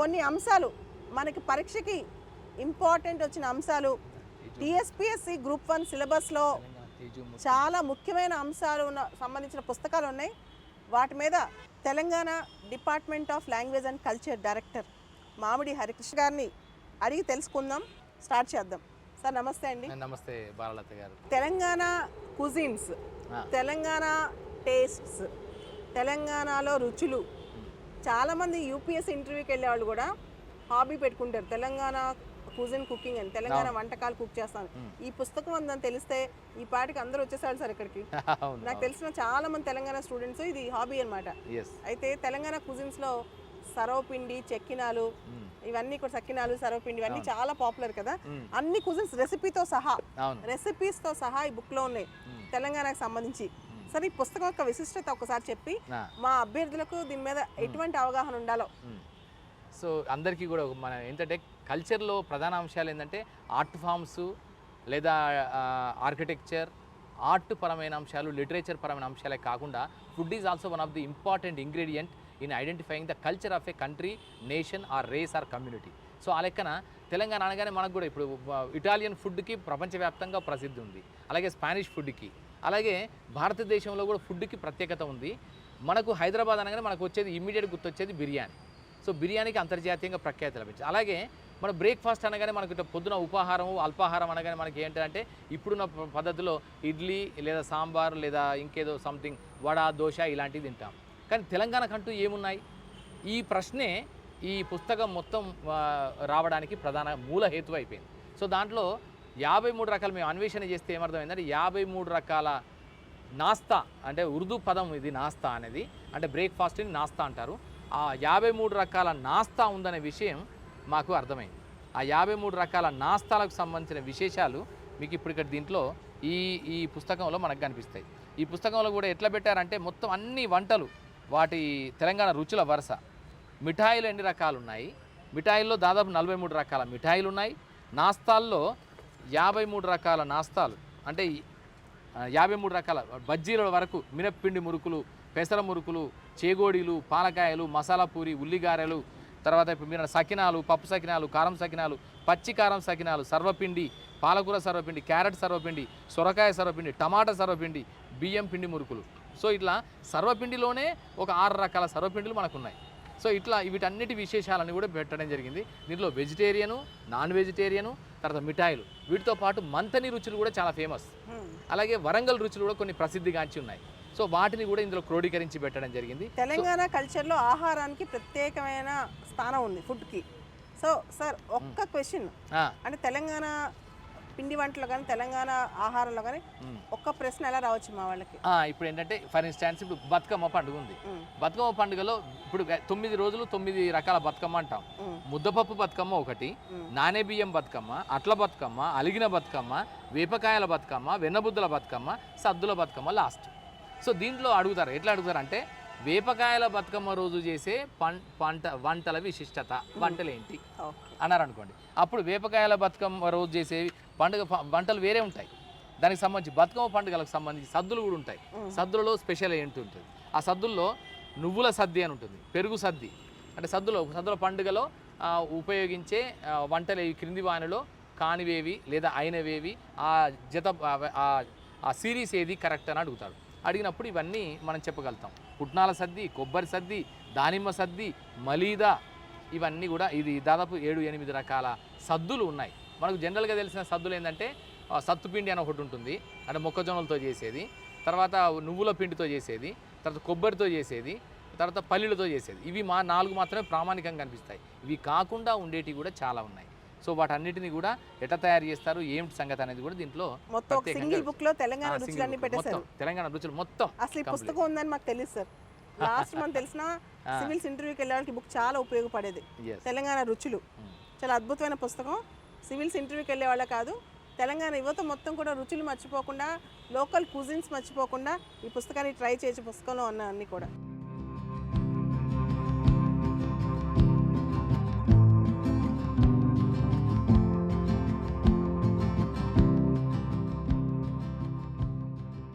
కొన్ని అంశాలు మనకి పరీక్షకి ఇంపార్టెంట్ వచ్చిన అంశాలు టీఎస్పీఎస్సీ గ్రూప్ 1 సిలబస్లో చాలా ముఖ్యమైన అంశాలు సంబంధించిన పుస్తకాలు ఉన్నాయి. వాటి మీద Telangana department of language and culture director మామిడి హరికృష్ణ గారిని అడిగి తెలుసుకుందాం. స్టార్ట్ చేద్దాం. సార్ నమస్తే అండి. నమస్తే బాలలత గారు. తెలంగాణ కుజిన్స్, తెలంగాణ టేస్ట్స్, తెలంగాణలో రుచులు, చాలామంది యూపీఎస్సీ ఇంటర్వ్యూకి వెళ్ళే వాళ్ళు కూడా హాబీ పెట్టుకుంటారు తెలంగాణ కుజిన్ కుకింగ్ అని, తెలంగాణ వంటకాలు కుక్ చేస్తాను. ఈ పుస్తకం ఉందని తెలిస్తే ఈ పాటికి అందరూ వచ్చేసారు సార్ ఇక్కడికి. నాకు తెలిసిన చాలా మంది తెలంగాణ స్టూడెంట్స్ ఇది హాబీ అనమాట. అయితే తెలంగాణ కుజిన్స్ లో సర్వపిండి, చెక్కినాలు, ఇవన్నీ కూడా సక్కినాలు, సర్వపిండి ఇవన్నీ చాలా పాపులర్ కదా. అన్ని కుజిన్స్ రెసిపీస్ తో సహా ఈ బుక్ లో ఉన్నాయి తెలంగాణకు సంబంధించి. సరే, ఈ పుస్తకం యొక్క విశిష్టత ఒకసారి చెప్పి మా అభ్యర్థులకు దీని మీద ఎటువంటి అవగాహన ఉండాలో. సో అందరికీ కూడా మన ఏంటంటే కల్చర్లో ప్రధాన అంశాలు ఏంటంటే ఆర్ట్ ఫామ్స్ లేదా ఆర్కిటెక్చర్, ఆర్ట్ పరమైన అంశాలు, లిటరేచర్ పరమైన అంశాలే కాకుండా food is also one of the important ingredient in identifying the culture of a country, nation or race or community. So ఆ లెక్కన తెలంగాణ అనగానే మనకు కూడా ఇప్పుడు ఇటాలియన్ ఫుడ్కి ప్రపంచవ్యాప్తంగా ప్రసిద్ధి ఉంది, అలాగే స్పానిష్ ఫుడ్కి, అలాగే భారతదేశంలో కూడా ఫుడ్కి ప్రత్యేకత ఉంది. మనకు హైదరాబాద్ అనగానే మనకు వచ్చేది ఇమ్మీడియట్ గుర్తొచ్చేది బిర్యానీ. సో బిర్యానీకి అంతర్జాతీయంగా ప్రఖ్యాతి లభించింది. అలాగే మన బ్రేక్ఫాస్ట్ అనగానే మనకు పొద్దున ఉపాహారం, అల్పాహారం అనగానే మనకి ఏంటంటే ఇప్పుడున్న పద్ధతిలో ఇడ్లీ లేదా సాంబార్ లేదా ఇంకేదో సంథింగ్ వడ, దోశ ఇలాంటివి తింటాం. కానీ తెలంగాణకంటూ ఏమున్నాయి? ఈ ప్రశ్నే ఈ పుస్తకం మొత్తం రావడానికి ప్రధాన మూల హేతు అయిపోయింది. సో దాంట్లో 53 రకాలు మేము అన్వేషణ చేస్తే ఏమర్థమైందంటే 53 రకాల నాస్తా, అంటే ఉర్దూ పదం ఇది నాస్తా అనేది, అంటే బ్రేక్ఫాస్ట్ని నాస్తా అంటారు. ఆ 53 రకాల నాస్తా ఉందనే విషయం మాకు అర్థమైంది. ఆ 53 రకాల నాస్తాలకు సంబంధించిన విశేషాలు మీకు ఇప్పుడు ఇక్కడ దీంట్లో ఈ పుస్తకంలో మనకు కనిపిస్తాయి. ఈ పుస్తకంలో కూడా ఎట్లా పెట్టారంటే మొత్తం అన్ని వంటలు, వాటి తెలంగాణ రుచుల వరుస. మిఠాయిలు ఎన్ని రకాలు ఉన్నాయి? మిఠాయిల్లో దాదాపు 43 రకాల మిఠాయిలు ఉన్నాయి. నాస్తాల్లో 53 రకాల నాస్తాలు, అంటే 53 రకాల బజ్జీల వరకు, మినప్పిండి మురుకులు, పెసర మురుకులు, చేగోడీలు, పాలకాయలు, మసాలా పూరి, ఉల్లిగారెలు, తర్వాత ఇప్పుడు మీరు సకినాలు, పప్పు సకినాలు, కారం సకినాలు, పచ్చి కారం సకినాలు, సర్వపిండి, పాలకూర సర్వపిండి, క్యారెట్ సర్వపిండి, సొరకాయ సర్వపిండి, టమాటా సర్వపిండి, బియ్యం పిండి మురుకులు. సో ఇట్లా సర్వపిండిలోనే ఒక 6 రకాల సర్వపిండిలు మనకున్నాయి. సో ఇట్లా వీటన్నిటి విశేషాలని కూడా పెట్టడం జరిగింది. దీంట్లో వెజిటేరియను, నాన్ వెజిటేరియను, తర్వాత మిఠాయిలు, వీటితో పాటు మంతని రుచులు కూడా చాలా ఫేమస్. అలాగే వరంగల్ రుచులు కూడా కొన్ని ప్రసిద్ధిగాంచి ఉన్నాయి. సో వాటిని కూడా ఇందులో క్రోడీకరించి పెట్టడం జరిగింది. తెలంగాణ కల్చర్లో ఆహారానికి ప్రత్యేకమైన స్థానం ఉంది, ఫుడ్కి. సో సార్ ఒక్క క్వశ్చన్, అంటే తెలంగాణ పిండి వంటలో కానీ తెలంగాణ ఆహారంలో కానీ ఒక్క ప్రశ్న ఎలా రావచ్చు మా వాళ్ళకి? ఇప్పుడు ఏంటంటే ఫర్ ఇన్స్టాన్స్ ఇప్పుడు బతుకమ్మ పండుగ ఉంది. బతుకమ్మ పండుగలో ఇప్పుడు 9 రోజులు 9 రకాల బతుకమ్మ అంటాం. ముద్దపప్పు బతుకమ్మ ఒకటి, నానే బియ్యం బతుకమ్మ, అట్ల బతుకమ్మ, అలిగిన బతుకమ్మ, వేపకాయల బతుకమ్మ, వెన్నబుద్ధుల బతుకమ్మ, సద్దుల బతుకమ్మ లాస్ట్. సో దీంట్లో అడుగుతారు, ఎట్లా అడుగుతారు అంటే వేపకాయల బతుకమ్మ రోజు చేసే వంటల విశిష్టత, వంటలేంటి అన్నారు అనుకోండి. అప్పుడు వేపకాయల బతుకమ్మ రోజు చేసే పండుగ వంటలు వేరే ఉంటాయి. దానికి సంబంధించి బతుకమ్మ పండుగలకు సంబంధించి సద్దులు కూడా ఉంటాయి. సద్దులలో స్పెషల్ ఏంటి ఉంటుంది? ఆ సద్దుల్లో నువ్వుల సద్ది అని ఉంటుంది, పెరుగు సద్ది, అంటే సద్దుల పండుగలో ఉపయోగించే వంటలు ఈ క్రింది వానిలో కానివేవి లేదా అయినవేవి, ఆ జత ఆ సిరీస్ ఏది కరెక్ట్ అని అడుగుతాడు. అడిగినప్పుడు ఇవన్నీ మనం చెప్పగలుగుతాం. పుట్నాల సద్ది, కొబ్బరి సద్ది, దానిమ్మ సద్ది, మలీదా, ఇవన్నీ కూడా ఇది దాదాపు 7-8 రకాల సద్దులు ఉన్నాయి. మనకు జనరల్గా తెలిసిన సద్దులు ఏంటంటే సత్తుపిండి అని ఒకటి ఉంటుంది, అంటే మొక్కజొన్నలతో చేసేది, తర్వాత నువ్వుల పిండితో చేసేది, తర్వాత కొబ్బరితో చేసేది, తర్వాత పల్లీలతో చేసేది. ఇవి 4 మాత్రమే ప్రామాణికంగా కనిపిస్తాయి. ఇవి కాకుండా ఉండేటివి కూడా చాలా ఉన్నాయి. సో వాటన్నిటిని కూడా ఎట్లా తయారు చేస్తారు, ఏమిటి సంగతి అనేది కూడా దీంట్లో తెలంగాణ రుచులు మొత్తం. అసలు ఈ పుస్తకం ఉందని మాకు తెలుసు సార్. లాస్ట్ మనం తెలిసిన సివిల్స్ ఇంటర్వ్యూకి వెళ్ళడానికి బుక్ చాలా ఉపయోగపడేది. తెలంగాణ రుచులు చాలా అద్భుతమైన పుస్తకం. సివిల్స్ ఇంటర్వ్యూకి వెళ్ళే వాళ్ళే కాదు, తెలంగాణ యువత మొత్తం కూడా రుచులు మర్చిపోకుండా, లోకల్ కుజిన్స్ మర్చిపోకుండా ఈ పుస్తకాన్ని ట్రై చేసే పుస్తకంలో ఉన్న అన్ని కూడా.